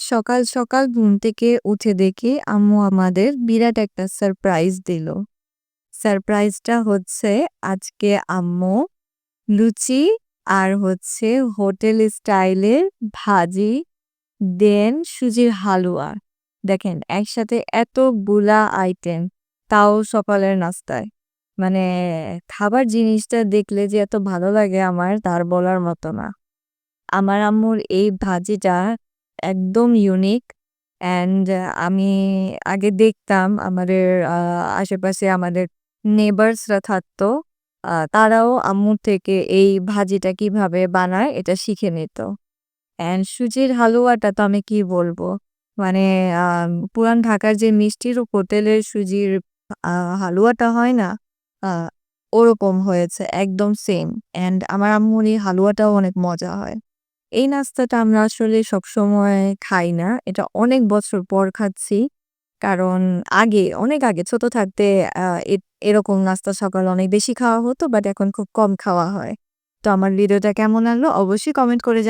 সকাল সকাল ঘুম থেকে উঠে দেখি আম্মু আমাদের বিরাট একটা সারপ্রাইজ দিল। সারপ্রাইজটা হচ্ছে আজকে আম্মু লুচি আর হচ্ছে হোটেল স্টাইলের ভাজি দেন সুজির হালুয়া। দেখেন একসাথে এতগুলা আইটেম তাও সকালের নাস্তায়। মানে খাবার জিনিসটা দেখলে যে এত ভালো লাগে আমার তার বলার মতো না। আমার আম্মুর এই ভাজিটা একদম ইউনিক অ্যান্ড আমি আগে দেখতাম আমাদের আশেপাশে আমাদের নেবার্সরা থাকতো। তারাও আম্মুর থেকে এই ভাজিটা কিভাবে বানায় এটা শিখে নিত। অ্যান্ড সুজির হালুয়াটা তো আমি কি বলবো? মানে পুরান ঢাকার যে মিষ্টির হোটেলের সুজির আ হালুয়াটা হয় না? আ ওরকম হয়েছে একদম সেম। অ্যান্ড আমার আম্মুর এই হালুয়াটাও অনেক মজা হয়। এই নাস্তাটা আমরা আসলে সবসময় খাই না। এটা অনেক বছর পর খাচ্ছি। কারণ আগে, অনেক আগে ছোট থাকতে আ এ এরকম নাস্তা সকালে অনেক বেশি খাওয়া হতো বাট এখন খুব কম খাওয়া হয়। তো আমার ভিডিওটা কেমন লাগলো অবশ্যই কমেন্ট করে